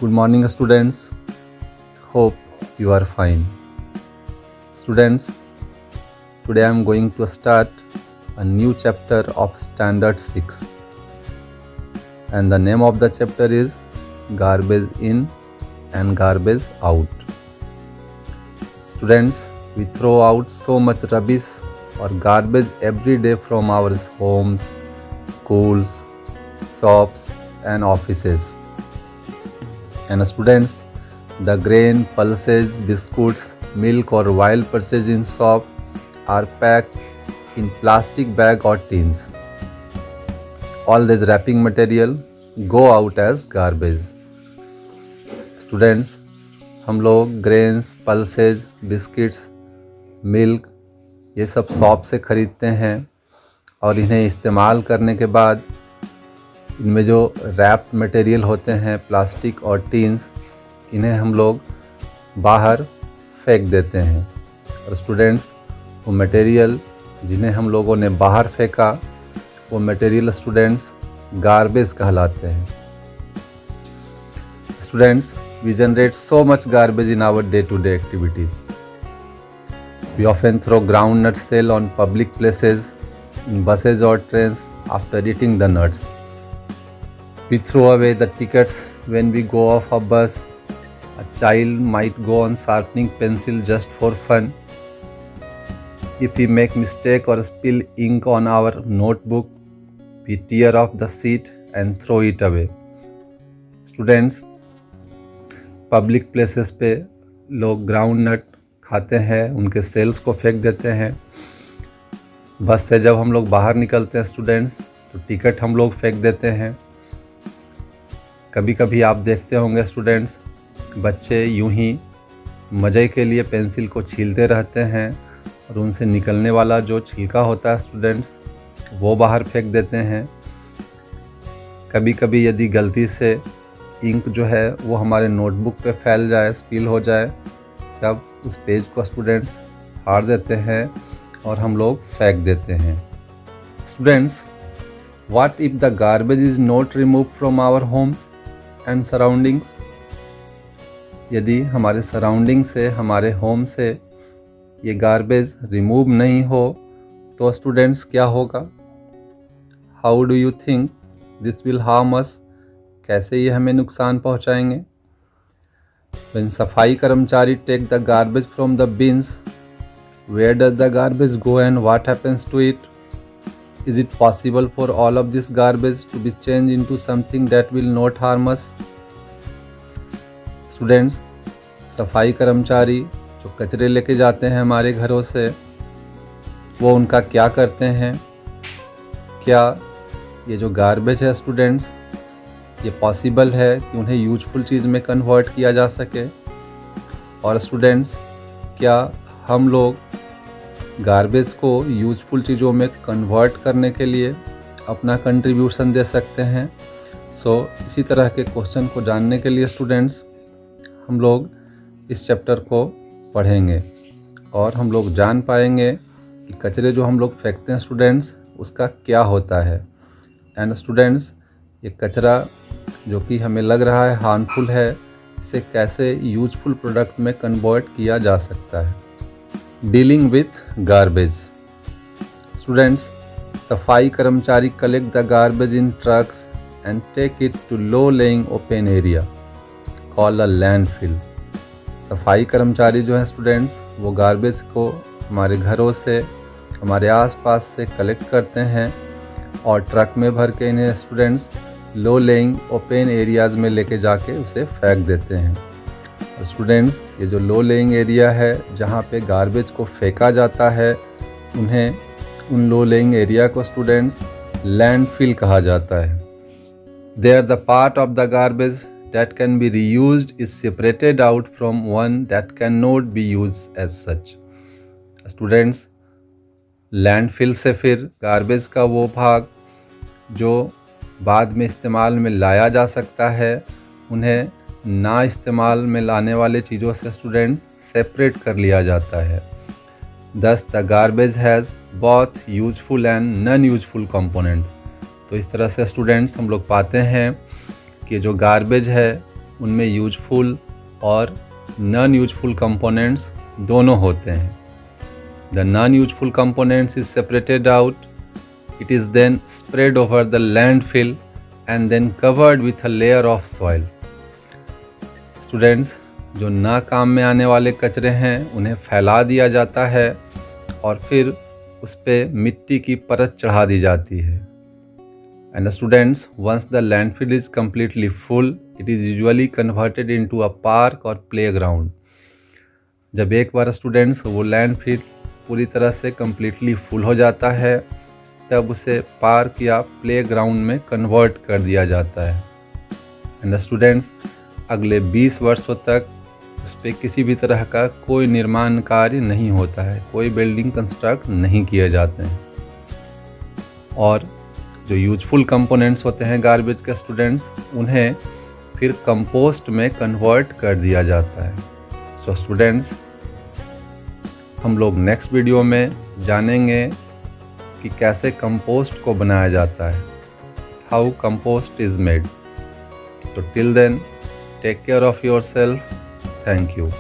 Good morning, students. Hope you are fine. Students, today I am going to start a new chapter of Standard 6. And the name of the chapter is Garbage In and Garbage Out. Students, we throw out so much rubbish or garbage every day from our homes, schools, shops and offices. And students, the grain, pulses, biscuits, milk or while purchased in shop are packed in plastic bag or tins. All this wrapping material go out as garbage. Students, हम लोग grains, pulses, biscuits, milk ये सब shop से ख़रीदते हैं और इन्हें इस्तेमाल करने के बाद इनमें जो रैप्ड मटेरियल होते हैं प्लास्टिक और टीन्स, इन्हें हम लोग बाहर फेंक देते हैं। और स्टूडेंट्स, वो मटेरियल जिन्हें हम लोगों ने बाहर फेंका वो मटेरियल स्टूडेंट्स गार्बेज कहलाते हैं। Students, we generate so much garbage in our day-to-day activities. We often throw groundnut shell on public places, in buses or trains after eating the nuts. We throw away the tickets when we go off a bus. A child might go on sharpening pencil just for fun. If we make mistake or spill ink on our notebook, we tear off the sheet and throw it away. Students, public places पे लोग ground नट खाते हैं, उनके sales को फेंक देते हैं। बस से जब हम लोग बाहर निकलते हैं स्टूडेंट्स तो टिकट हम लोग फेंक देते हैं। कभी कभी आप देखते होंगे स्टूडेंट्स, बच्चे यूं ही मज़े के लिए पेंसिल को छीलते रहते हैं और उनसे निकलने वाला जो छिलका होता है स्टूडेंट्स वो बाहर फेंक देते हैं। कभी कभी यदि गलती से इंक जो है वो हमारे नोटबुक पे फैल जाए, स्पिल हो जाए, तब उस पेज को स्टूडेंट्स फाड़ देते हैं और हम लोग फेंक देते हैं। Students, what if the garbage is not remove from our homes and surroundings? यदि हमारे सराउंडिंग से, हमारे होम से ये गार्बेज रिमूव नहीं हो तो स्टूडेंट्स क्या होगा? How do you think this will harm us? कैसे ये हमें नुकसान पहुंचाएंगे? When सफाई कर्मचारी take the garbage from the bins, where does the garbage go and what happens to it? Is it possible for all of this garbage to be changed into something that will not harm us? Students, सफाई कर्मचारी जो कचरे लेके जाते हैं हमारे घरों से, वो उनका क्या करते हैं? क्या ये जो गार्बेज है स्टूडेंट्स, ये पॉसिबल है कि उन्हें यूजफुल चीज़ में कन्वर्ट किया जा सके? और स्टूडेंट्स, क्या हम लोग गार्बेज को यूजफुल चीज़ों में कन्वर्ट करने के लिए अपना कंट्रीब्यूशन दे सकते हैं? इसी तरह के क्वेश्चन को जानने के लिए स्टूडेंट्स हम लोग इस चैप्टर को पढ़ेंगे और हम लोग जान पाएंगे कि कचरे जो हम लोग फेंकते हैं स्टूडेंट्स उसका क्या होता है। एंड स्टूडेंट्स, ये कचरा जो कि हमें लग रहा है हार्मफुल है, इसे कैसे यूजफुल प्रोडक्ट में कन्वर्ट किया जा सकता है। Dealing with garbage. स्टूडेंट्स, सफाई कर्मचारी collect the garbage in trucks and take it to low lying open area called a landfill. सफाई कर्मचारी जो है स्टूडेंट्स वो गार्बेज को हमारे घरों से, हमारे आसपास से कलेक्ट करते हैं और ट्रक में भर के इन्हें स्टूडेंट्स लो लेइंग ओपन एरियाज़ में लेके जाके उसे फेंक देते हैं। और स्टूडेंट्स, ये जो लो लेइंग एरिया है जहाँ पे गार्बेज को फेंका जाता है, उन लो लेइंग एरिया को स्टूडेंट्स लैंडफिल कहा जाता है। There the part of the garbage that can be reused is separated out from one that can not be used as such. Students, landfill से फिर गार्बेज का वो भाग जो बाद में इस्तेमाल में लाया जा सकता है, उन्हें ना इस्तेमाल में लाने वाले चीज़ों से स्टूडेंट सेपरेट कर लिया जाता है। Thus the garbage has both useful and non-useful components। तो इस तरह से स्टूडेंट्स हम लोग पाते हैं कि जो गार्बेज है उनमें यूजफुल और नॉन यूजफुल कंपोनेंट्स दोनों होते हैं। The non useful components is separated out, it is then spread over the landfill and then covered with a layer of soil. Students, जो ना काम में आने वाले कचरे हैं उन्हें फैला दिया जाता है और फिर उस पर मिट्टी की परत चढ़ा दी जाती है। And students, once the landfill is completely full, it is usually converted into a park or playground. जब एक बार स्टूडेंट्स वो लैंडफिल पूरी तरह से कम्प्लीटली फुल हो जाता है तब उसे पार्क या प्लेग्राउंड में कन्वर्ट कर दिया जाता है। एंड स्टूडेंट्स, अगले 20 वर्षों तक उस पर किसी भी तरह का कोई निर्माण कार्य नहीं होता है, कोई बिल्डिंग कंस्ट्रक्ट नहीं किए जाते हैं। और जो यूजफुल कंपोनेंट्स होते हैं गार्बेज के स्टूडेंट्स, उन्हें फिर कंपोस्ट में कन्वर्ट कर दिया जाता है। सो स्टूडेंट्स, हम लोग नेक्स्ट वीडियो में जानेंगे कि कैसे कंपोस्ट को बनाया जाता है, how compost is made. So till then, take care of yourself. Thank you.